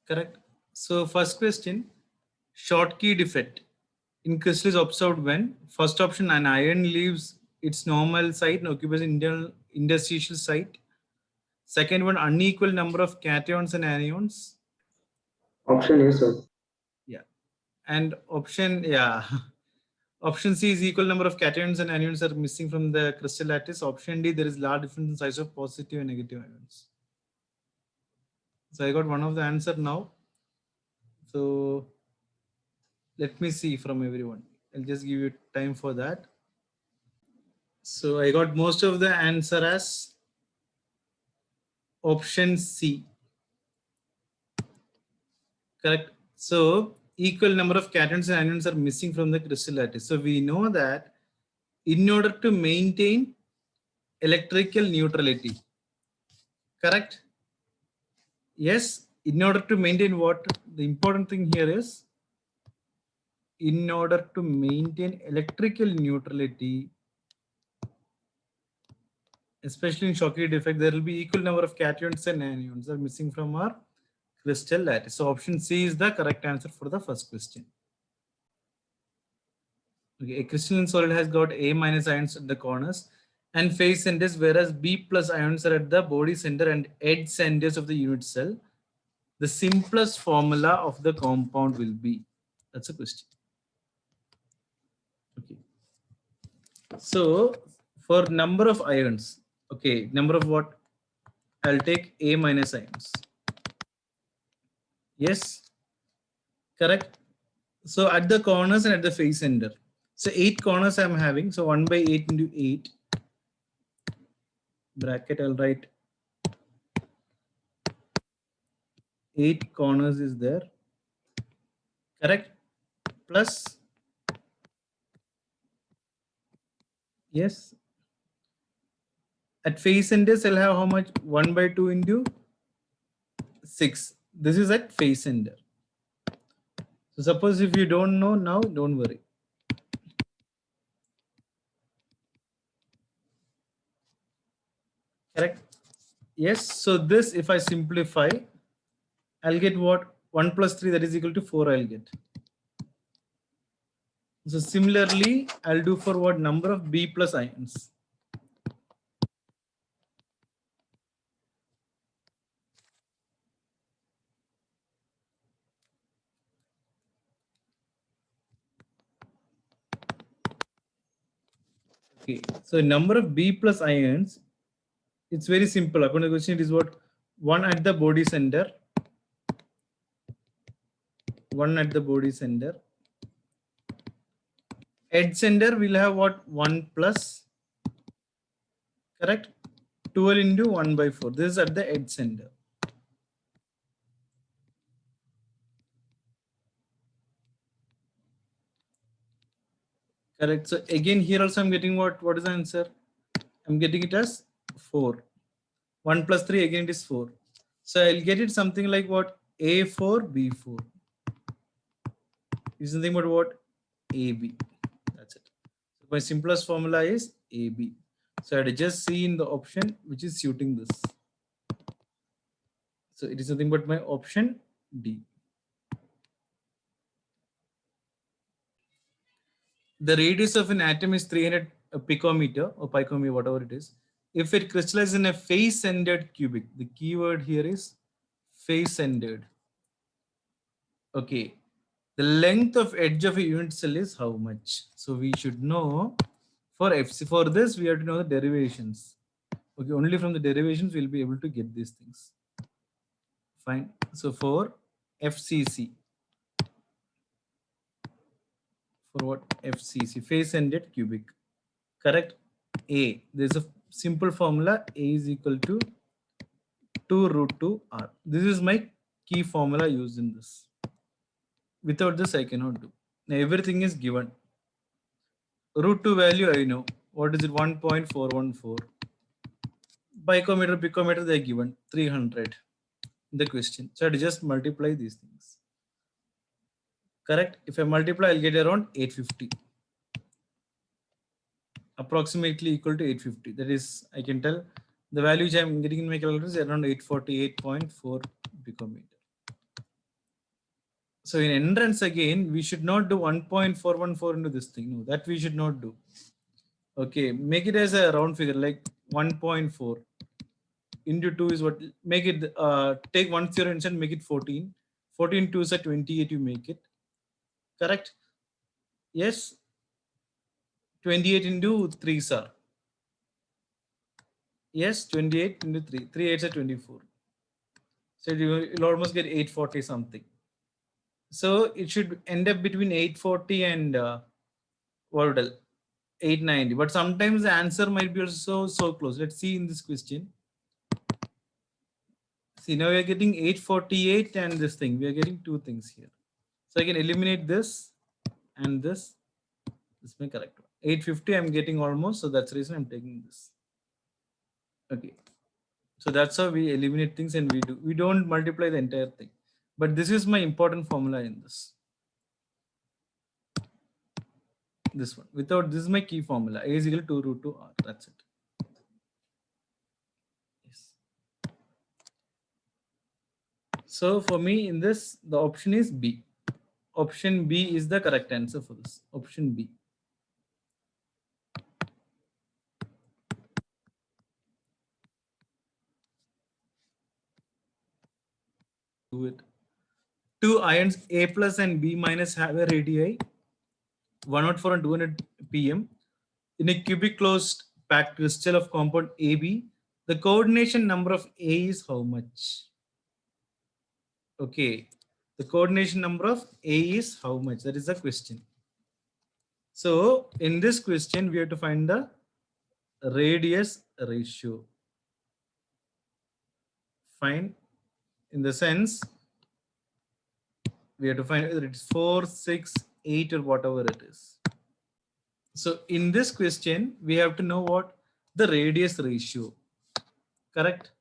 Correct. So first question, Schottky defect in crystal is observed when first option an ion leaves its normal site and occupies internal interstitial site. Second one, unequal number of cations and anions. Option A, sir. Yeah. And option, yeah. Option C is equal number of cations and anions are missing from the crystal lattice. Option D, there is large difference in size of positive and negative ions. So I got one of the answer now. So let me see from everyone. I'll just give you time for that. So I got most of the answer as option C. Correct. So equal number of cations and anions are missing from the crystal lattice. So we know that in order to maintain electrical neutrality, correct? Yes, in order to maintain what? The important thing here is in order to maintain electrical neutrality, especially in Schottky defect, there will be equal number of cations and anions are missing from our crystal lattice. So option C is the correct answer for the first question. Okay, a crystalline solid has got A minus ions at the corners and face centers, whereas B plus ions are at the body center and edge centers of the unit cell. The simplest formula of the compound will be. That's a question. Okay. So for number of ions, okay, number of what? I'll take A minus ions. Yes, correct. So at the corners and at the face center. So 8 corners I'm having. So 1 by 8 into 8 bracket, I'll write 8 corners is there. Correct. Plus, yes. At face centers, I'll have how much? 1 by 2 into 6. This is at face center. So suppose if you don't know now, don't worry. Correct. Yes. So this, if I simplify, I'll get what? 1 plus 3, that is equal to 4 I'll get. So similarly, I'll do for what? Number of B plus ions. Okay. So number of B plus ions, it's very simple. According to the question, it is what? 1 at the body center. 1 at the body center. Edge center will have what? 1 plus. Correct? 12 into 1 by 4. This is at the edge center. Correct. So again, here also I'm getting what? What is the answer? I'm getting it as 4. 1 plus 3, again it is 4. So I'll get it something like what? A4, B4. Is nothing but what? AB. That's it. So my simplest formula is AB. So I had to just see in the option which is suiting this. So it is nothing but my option D. The radius of an atom is 300 picometer or picometer, whatever it is. If it crystallizes in a face-centered cubic, the keyword here is face-centered. Okay. The length of edge of a unit cell is how much? So we should know for FC. For this, we have to know the derivations. Okay, only from the derivations we'll be able to get these things. Fine. So for FCC, for what? FCC, face-centered cubic. Correct? A. There's a simple formula. A is equal to 2 root 2 R. This is my key formula used in this. Without this, I cannot do. Now everything is given. Root 2 value I know. What is it? 1.414. Picometer, they are given 300 in the question. So I just multiply these things. Correct? If I multiply, I'll get around 850. Approximately equal to 850. That is, I can tell the value which I'm getting in my calculator is around 848.4 picometer. So in entrance again, we should not do 1.414 into this thing. No, that we should not do. Okay, make it as a round figure like 1.4 into 2 is what, make it, take 1 0 inside, make it 14. 14 2 is a 28, you make it. Correct? Yes. 28 into 3, sir. Yes, 28 into 3. 3 8 is 24. So you'll almost get 840 something. So it should end up between 840 and what 890. But sometimes the answer might be also so close. Let's see in this question. See, now we are getting 848 and this thing. We are getting two things here. So I can eliminate this and this. This is my correct one. 850 I'm getting almost. So that's the reason I'm taking this. Okay. So that's how we eliminate things, and we don't multiply the entire thing. But this is my important formula in this. This one. Without this is my key formula. A is equal to 2 root 2 R. That's it. Yes. So for me in this, the option is B. Option B is the correct answer for this. Option B. Do it. Two ions A plus and B minus have a radii 104 and 200 pm in a cubic closed packed crystal of compound AB. The coordination number of A is how much? Okay, the coordination number of A is how much? That is the question. So in this question, we have to find the radius ratio. Fine. In the sense, we have to find whether it's 4, 6, 8 or whatever it is. So in this question, we have to know what the radius ratio. Correct?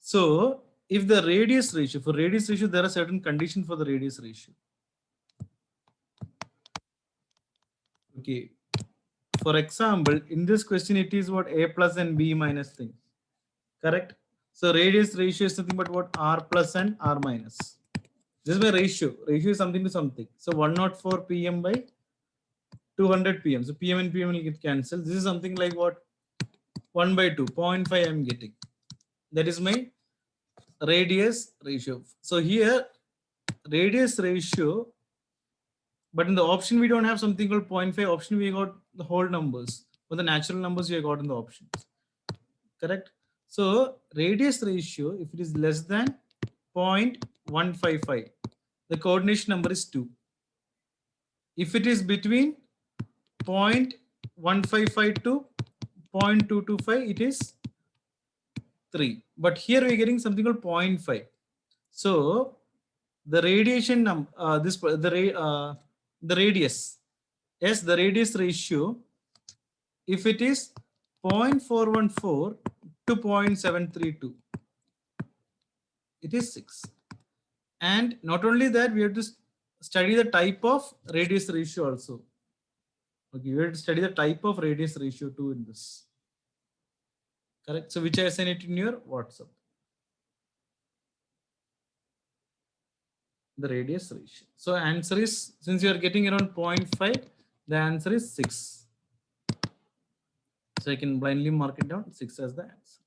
So if the radius ratio, for radius ratio, there are certain conditions for the radius ratio. Okay. For example, in this question, it is what A plus and B minus thing. Correct? So radius ratio is nothing but what R plus and R minus. This is my ratio. Ratio is something to something. So 104 pm by 200 pm. So pm and pm will get cancelled. This is something like what? 1 by 2, 0.5 I'm getting. That is my radius ratio. So here, radius ratio, but in the option, we don't have something called 0.5 option. We got the whole numbers, or the natural numbers we got in the options. Correct? So radius ratio, if it is less than 0.155, the coordination number is 2. If it is between 0.155 to 0.225, it is 3. But here we're getting something called 0.5. So the radiation number, the radius, yes, the radius ratio, if it is 0.414 to 0.732, it is 6. And not only that, we have to study the type of radius ratio also. Okay, we have to study the type of radius ratio too in this. Correct? So which I send it in your WhatsApp. The radius ratio. So answer is, since you are getting around 0.5, the answer is 6. So I can blindly mark it down 6 as the answer.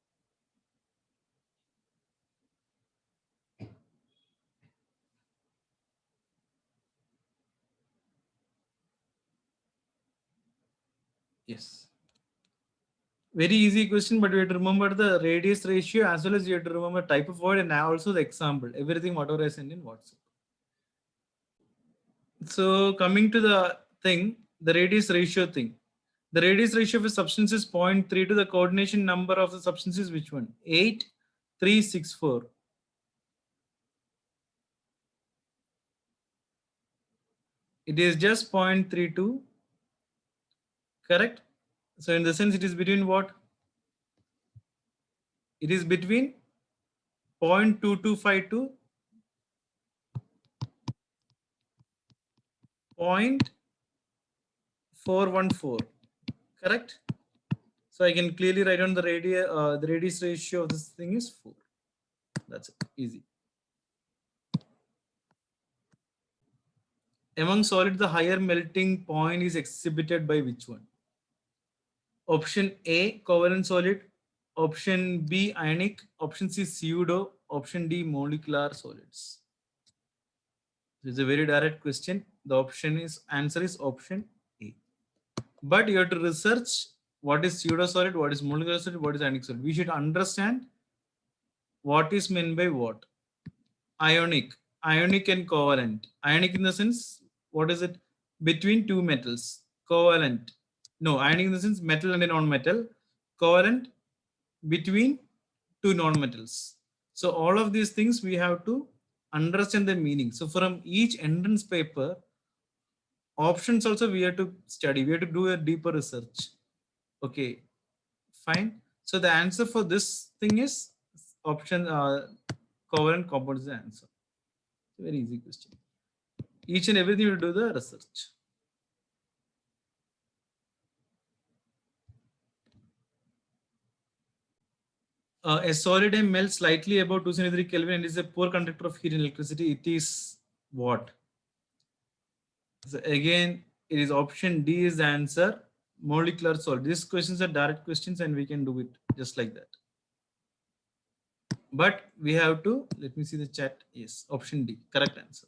Yes. Very easy question, but we have to remember the radius ratio as well as you have to remember type of word and also the example. Everything whatever I send in WhatsApp. So coming to the thing, the radius ratio thing. The radius ratio of a substance is 0.3 to the coordination number of the substance is which one? 8, 3, 6, 4. It is just 0.32. Correct? So in the sense it is between what? It is between 0.225 to 0.414. Correct? So I can clearly write down the radius ratio of this thing is 4. That's it. Easy. Among solids, the higher melting point is exhibited by which one? Option A, covalent solid. Option B, ionic. Option C, pseudo. Option D, molecular solids. It's a very direct question. The answer is option A. But you have to research what is pseudo solid, what is molecular solid, what is ionic solid. We should understand what is meant by what. Ionic and covalent. Ionic in the sense, what is it? Between two metals. Covalent. No, ionic in the sense metal and a non-metal. Covalent between two non-metals. So all of these things we have to understand the meaning. So from each entrance paper, options also we have to study. We have to do a deeper research. Okay, fine. So the answer for this thing is option covalent compound is the answer. Very easy question. Each and everything you do the research. A solid M melts slightly above 273 Kelvin and is a poor conductor of heat and electricity. It is what? So again, it is option D is the answer. Molecular solid. These questions are direct questions and we can do it just like that. But we have to, let me see the chat. Yes, option D, correct answer.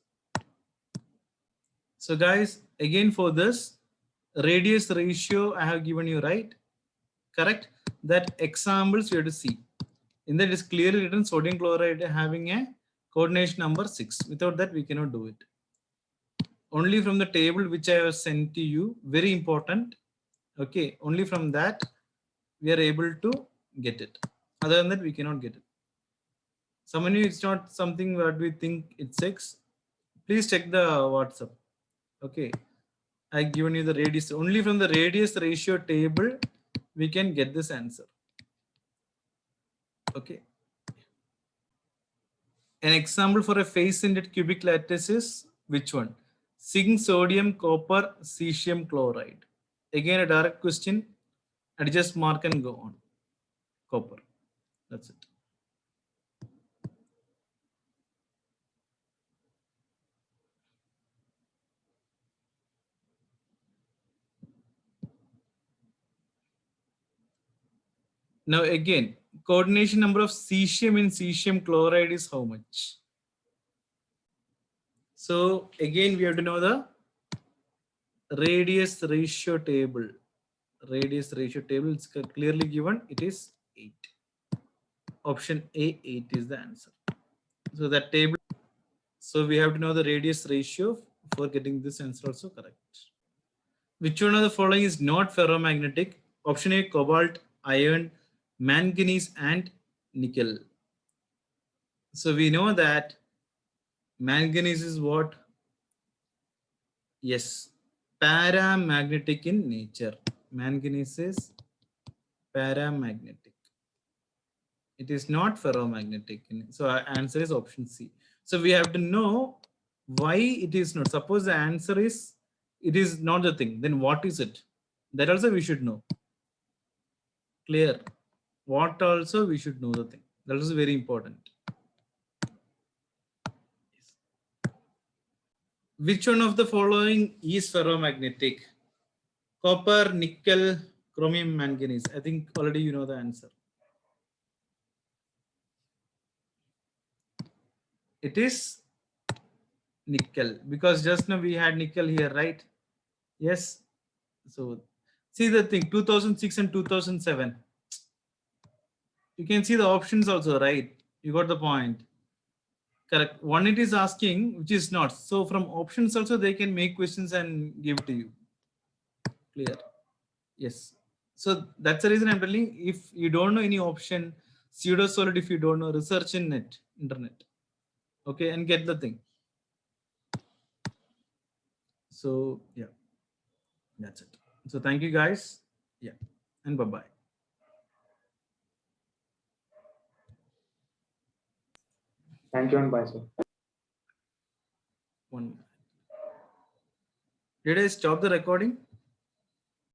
So guys, again for this, radius ratio I have given you, right? Correct? That examples you have to see. In that is clearly written sodium chloride having a coordination number 6. Without that, we cannot do it. Only from the table which I have sent to you, very important. Okay, only from that we are able to get it. Other than that, we cannot get it. Some of you, it's not something that we think it's 6. Please check the WhatsApp. Okay, I given you the radius. Only from the radius ratio table we can get this answer. Okay. An example for a face-centered cubic lattice is which one? Zinc, sodium, copper, cesium chloride. Again, a direct question. Adjust mark and go on. Copper. That's it. Now again, coordination number of cesium in cesium chloride is how much? So again, we have to know the radius ratio table. Radius ratio table is clearly given. It is 8. Option A, 8 is the answer. So that table. So we have to know the radius ratio for getting this answer also correct. Which one of the following is not ferromagnetic? Option A, cobalt, iron, manganese, and nickel. So we know that manganese is what? Yes, paramagnetic in nature. Manganese is paramagnetic. It is not ferromagnetic. So our answer is option C. So we have to know why it is not. Suppose the answer is it is not the thing. Then what is it? That also we should know. Clear. What also we should know the thing. That is very important. Which one of the following is ferromagnetic? Copper, nickel, chromium, manganese. I think already you know the answer. It is nickel because just now we had nickel here, right? Yes. So see the thing 2006 and 2007. You can see the options also, right? You got the point. Correct. One it is asking, which is not. So from options also they can make questions and give it to you. Clear? Yes. So that's the reason I'm telling. If you don't know any option, pseudo solid, if you don't know, research in internet. Okay, and get the thing. So yeah, that's it. So thank you guys. Yeah, and bye-bye. Thank you and bye, sir. 1 minute. Did I stop the recording?